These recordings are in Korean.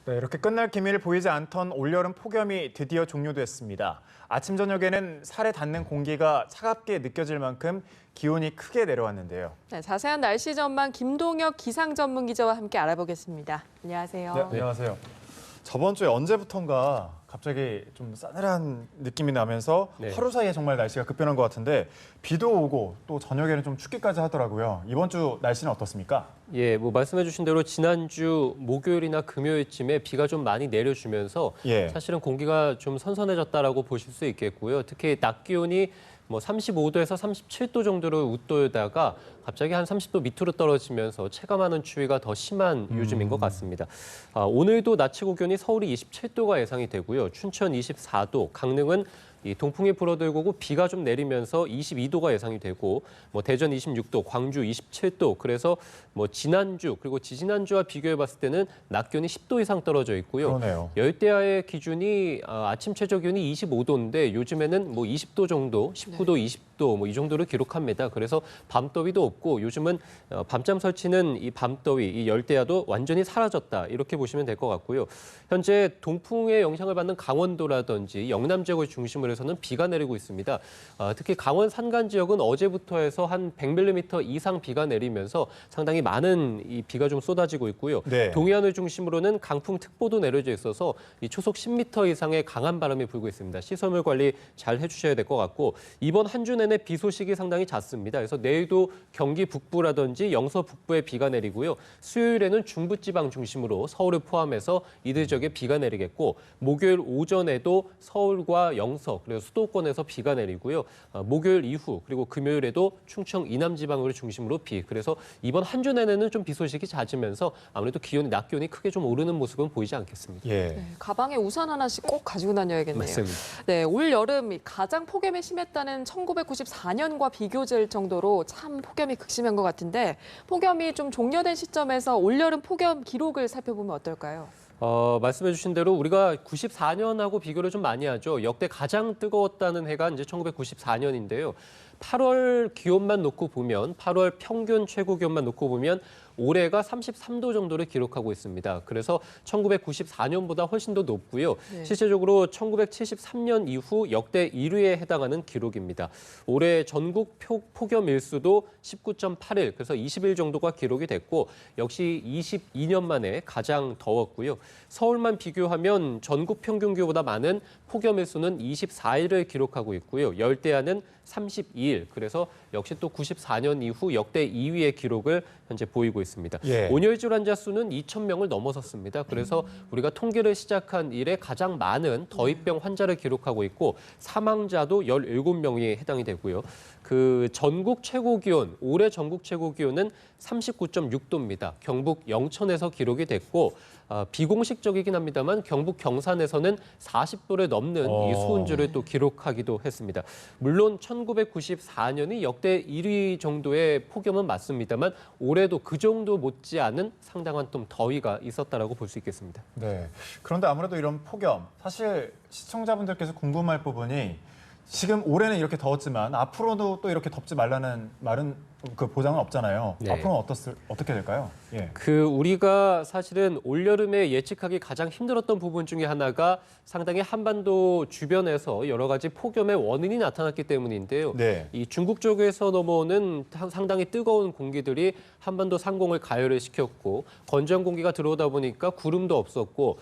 네, 이렇게 끝날 기미를 보이지 않던 올여름 폭염이 드디어 종료됐습니다. 아침 저녁에는 살에 닿는 공기가 차갑게 느껴질 만큼 기온이 크게 내려왔는데요. 네, 자세한 날씨 전망 김동혁 기상 전문 기자와 함께 알아보겠습니다. 안녕하세요. 네, 안녕하세요. 저번 주에 언제부턴가 갑자기 좀 싸늘한 느낌이 나면서 하루 사이에 정말 날씨가 급변한 것 같은데 비도 오고 또 저녁에는 좀 춥기까지 하더라고요. 이번 주 날씨는 어떻습니까? 예, 말씀해 주신 대로 지난주 목요일이나 금요일쯤에 비가 좀 많이 내려주면서 사실은 공기가 좀 선선해졌다라고 보실 수 있겠고요. 특히 낮 기온이 35도에서 37도 정도로 웃돌다가 갑자기 한 30도 밑으로 떨어지면서 체감하는 추위가 더 심한 요즘인 것 같습니다. 오늘도 낮 최고 기온이 서울이 27도가 예상이 되고요. 춘천 24도, 강릉은 이 동풍이 불어들고 비가 좀 내리면서 22도가 예상이 되고 대전 26도, 광주 27도. 그래서 지난주 그리고 지지난주와 비교해 봤을 때는 낮 기온이 10도 이상 떨어져 있고요. 그러네요. 열대야의 기준이 아침 최저 기온이 25도인데 요즘에는 20도 정도, 19도, 20도 이 정도를 기록합니다. 그래서 밤더위도 없고 요즘은 밤잠 설치는 이 밤더위, 이 열대야도 완전히 사라졌다. 이렇게 보시면 될 것 같고요. 현재 동풍의 영향을 받는 강원도라든지 영남 지역을 중심으로 해서는 비가 내리고 있습니다. 특히 강원 산간 지역은 어제부터 해서 한 100mm 이상 비가 내리면서 상당히 많은 이 비가 좀 쏟아지고 있고요. 동해안을 중심으로는 강풍특보도 내려져 있어서 이 초속 10m 이상의 강한 바람이 불고 있습니다. 시설물 관리 잘 해주셔야 될 것 같고 이번 한 주 내내 비 소식이 상당히 잦습니다. 그래서 내일도 경기 북부라든지 영서 북부에 비가 내리고요. 수요일에는 중부지방 중심으로 서울을 포함해서 이들 지역에 비가 내리겠고 목요일 오전에도 서울과 영서 그리고 수도권에서 비가 내리고요. 목요일 이후 그리고 금요일에도 충청 이남 지방을 중심으로 비. 그래서 이번 한 주 내내는 좀 비 소식이 잦으면서 아무래도 낮 기온이 크게 좀 오르는 모습은 보이지 않겠습니다. 네, 가방에 우산 하나씩 꼭 가지고 다녀야겠네요. 맞습니다. 네, 올 여름 가장 폭염이 심했다는 1994년과 비교될 정도로 참 폭염이 극심한 것 같은데 폭염이 좀 종료된 시점에서 올 여름 폭염 기록을 살펴보면 어떨까요? 말씀해 주신 대로 우리가 94년하고 비교를 좀 많이 하죠. 역대 가장 뜨거웠다는 해가 이제 1994년인데요. 8월 기온만 놓고 보면 8월 평균 최고 기온만 놓고 보면 올해가 33도 정도를 기록하고 있습니다. 그래서 1994년보다 훨씬 더 높고요. 실제적으로 1973년 이후 역대 1위에 해당하는 기록입니다. 올해 전국 폭염 일수도 19.8일, 그래서 20일 정도가 기록이 됐고 역시 22년 만에 가장 더웠고요. 서울만 비교하면 전국 평균 기온보다 많은 폭염 일수는 24일을 기록하고 있고요. 열대야는 32일, 그래서 역시 또 94년 이후 역대 2위의 기록을 현재 보이고 있습니다. 온열 질환자 수는 2,000명을 넘어섰습니다. 그래서 우리가 통계를 시작한 이래 가장 많은 더위병 환자를 기록하고 있고 사망자도 17명이 해당이 되고요. 그 전국 최고 기온, 올해 전국 최고 기온은 39.6도입니다. 경북 영천에서 기록이 됐고 비공식적이긴 합니다만 경북 경산에서는 40도를 넘는 이 수온주를 또 기록하기도 했습니다. 물론 1994년이 역대 1위 정도의 폭염은 맞습니다만 올해도 그 정도 못지않은 상당한 좀 더위가 있었다라고 볼 수 있겠습니다. 네. 그런데 아무래도 이런 폭염, 사실 시청자분들께서 궁금할 부분이 지금 올해는 이렇게 더웠지만 앞으로도 또 이렇게 덥지 말라는 말은 그 보장은 없잖아요. 앞으로는 어떻게 될까요? 우리가 사실은 올여름에 예측하기 가장 힘들었던 부분 중에 하나가 상당히 한반도 주변에서 여러 가지 폭염의 원인이 나타났기 때문인데요. 이 중국 쪽에서 넘어오는 상당히 뜨거운 공기들이 한반도 상공을 가열을 시켰고 건조한 공기가 들어오다 보니까 구름도 없었고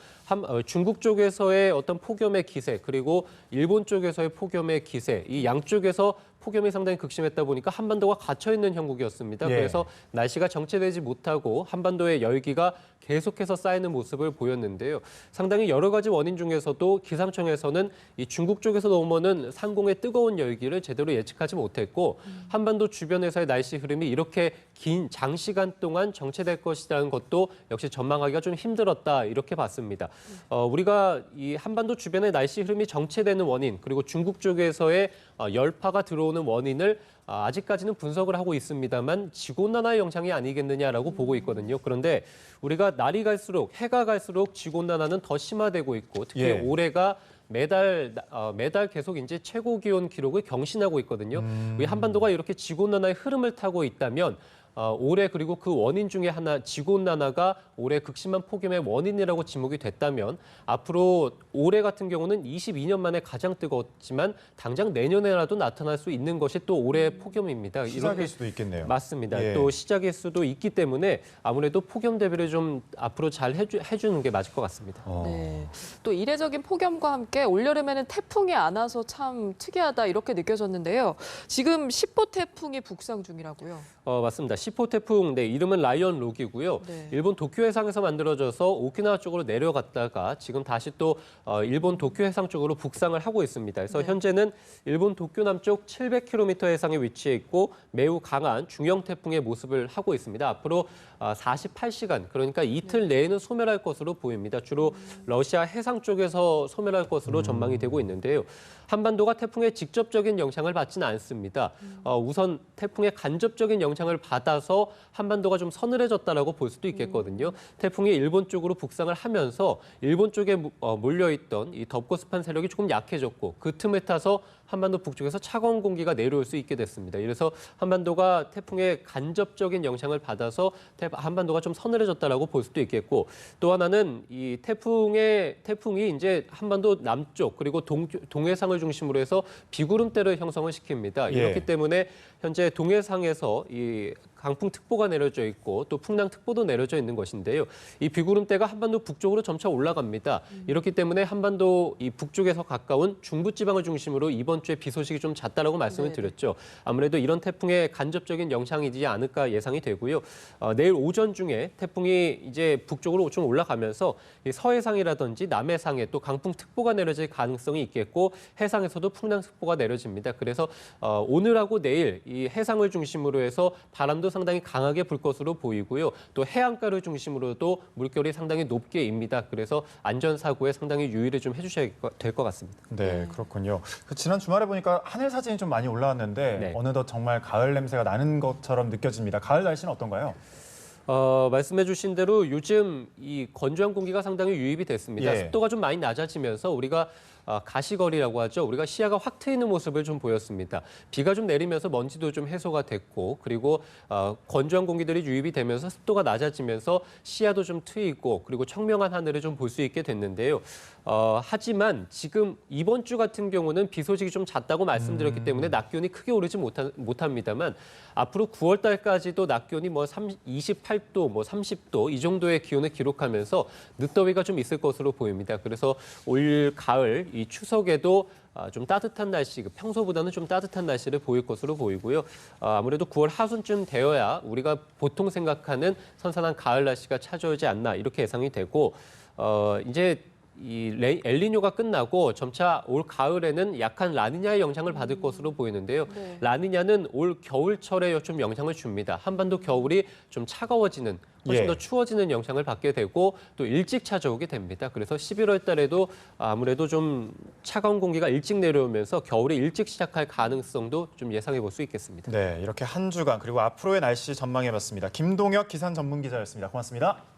중국 쪽에서의 어떤 폭염의 기세 그리고 일본 쪽에서의 폭염의 기세 이 양쪽에서 폭염이 상당히 극심했다 보니까 한반도가 갇혀있는 형국이었습니다. 그래서 날씨가 정체되지 못하고 한반도의 열기가 계속해서 쌓이는 모습을 보였는데요. 상당히 여러 가지 원인 중에서도 기상청에서는 이 중국 쪽에서 넘어오는 상공의 뜨거운 열기를 제대로 예측하지 못했고 한반도 주변에서의 날씨 흐름이 이렇게 긴 장시간 동안 정체될 것이라는 것도 역시 전망하기가 좀 힘들었다 이렇게 봤습니다. 우리가 이 한반도 주변의 날씨 흐름이 정체되는 원인 그리고 중국 쪽에서의 열파가 들어오는 원인을 아직까지는 분석을 하고 있습니다만 지구온난화의 영향이 아니겠느냐라고 보고 있거든요. 그런데 우리가 날이 갈수록 해가 갈수록 지구온난화는 더 심화되고 있고 특히 올해가 매달 계속 이제 최고 기온 기록을 경신하고 있거든요. 우리 한반도가 이렇게 지구온난화의 흐름을 타고 있다면 올해 그리고 그 원인 중에 하나, 지구온난화가 올해 극심한 폭염의 원인이라고 지목이 됐다면 앞으로 올해 같은 경우는 22년 만에 가장 뜨거웠지만 당장 내년에라도 나타날 수 있는 것이 또 올해의 폭염입니다. 시작일 수도 있겠네요. 맞습니다. 예. 또 시작일 수도 있기 때문에 아무래도 폭염 대비를 좀 앞으로 잘 해주는 게 맞을 것 같습니다. 네. 또 이례적인 폭염과 함께 올여름에는 태풍이 안 와서 참 특이하다 이렇게 느껴졌는데요. 지금 10호 태풍이 북상 중이라고요. 맞습니다. 10호 태풍, 네, 이름은 라이언 록이고요. 네. 일본 도쿄 해상에서 만들어져서 오키나와 쪽으로 내려갔다가 지금 다시 또 일본 도쿄 해상 쪽으로 북상을 하고 있습니다. 그래서 네. 현재는 일본 도쿄 남쪽 700km 해상에 위치해 있고 매우 강한 중형 태풍의 모습을 하고 있습니다. 앞으로 48시간, 그러니까 이틀 내에는 소멸할 것으로 보입니다. 주로 러시아 해상 쪽에서 소멸할 것으로 전망이 되고 있는데요. 한반도가 태풍의 직접적인 영향을 받지는 않습니다. 우선 태풍의 간접적인 영향을 받아서 한반도가 좀 서늘해졌다라고 볼 수도 있겠거든요. 태풍이 일본 쪽으로 북상을 하면서 일본 쪽에 몰려있던 이 덥고 습한 세력이 조금 약해졌고 그 틈을 타서 한반도 북쪽에서 차가운 공기가 내려올 수 있게 됐습니다. 이래서 한반도가 태풍의 간접적인 영향을 받아서 한반도가 좀 서늘해졌다라고 볼 수도 있겠고 또 하나는 이 태풍이 이제 한반도 남쪽 그리고 동해상을 중심으로 해서 비구름대를 형성을 시킵니다. 예. 이렇기 때문에 현재 동해상에서 이 강풍특보가 내려져 있고 또 풍랑특보도 내려져 있는 것인데요. 이 비구름대가 한반도 북쪽으로 점차 올라갑니다. 이렇기 때문에 한반도 이 북쪽에서 가까운 중부지방을 중심으로 이번 주에 비 소식이 좀 잦다라고 말씀을 드렸죠. 아무래도 이런 태풍의 간접적인 영향이지 않을까 예상이 되고요. 내일 오전 중에 태풍이 이제 북쪽으로 좀 올라가면서 이 서해상이라든지 남해상에 또 강풍특보가 내려질 가능성이 있겠고 해상에서도 풍랑특보가 내려집니다. 그래서 오늘하고 내일 이 해상을 중심으로 해서 바람도 상당히 강하게 불 것으로 보이고요. 또 해안가를 중심으로도 물결이 상당히 높게 입니다. 그래서 안전사고에 상당히 유의를 좀 해주셔야 될 것 같습니다. 네, 그렇군요. 지난 주말에 보니까 하늘 사진이 좀 많이 올라왔는데 네. 어느덧 정말 가을 냄새가 나는 것처럼 느껴집니다. 가을 날씨는 어떤가요? 말씀해 주신 대로 요즘 이 건조한 공기가 상당히 유입이 됐습니다. 예. 습도가 좀 많이 낮아지면서 우리가 가시거리라고 하죠. 우리가 시야가 확 트이는 모습을 좀 보였습니다. 비가 좀 내리면서 먼지도 좀 해소가 됐고 그리고 건조한 공기들이 유입이 되면서 습도가 낮아지면서 시야도 좀 트이고 그리고 청명한 하늘을 좀 볼 수 있게 됐는데요. 하지만 지금 이번 주 같은 경우는 비 소식이 좀 잦다고 말씀드렸기 때문에 낮 기온이 크게 오르지 못합니다만 앞으로 9월 달까지도 낮 기온이 28도, 30도 이 정도의 기온을 기록하면서 늦더위가 좀 있을 것으로 보입니다. 그래서 올 가을 이 추석에도 좀 따뜻한 날씨, 평소보다는 좀 따뜻한 날씨를 보일 것으로 보이고요. 아무래도 9월 하순쯤 되어야 우리가 보통 생각하는 선선한 가을 날씨가 찾아오지 않나 이렇게 예상이 되고 이제 이 엘니뇨가 끝나고 점차 올 가을에는 약한 라니냐의 영향을 받을 것으로 보이는데요. 네. 라니냐는 올 겨울철에 좀 영향을 줍니다. 한반도 겨울이 좀 차가워지는 훨씬 예. 더 추워지는 영향을 받게 되고 또 일찍 찾아오게 됩니다. 그래서 11월 달에도 아무래도 좀 차가운 공기가 일찍 내려오면서 겨울이 일찍 시작할 가능성도 좀 예상해 볼 수 있겠습니다. 네, 이렇게 한 주간 그리고 앞으로의 날씨 전망해봤습니다. 김동혁 기상 전문 기자였습니다. 고맙습니다.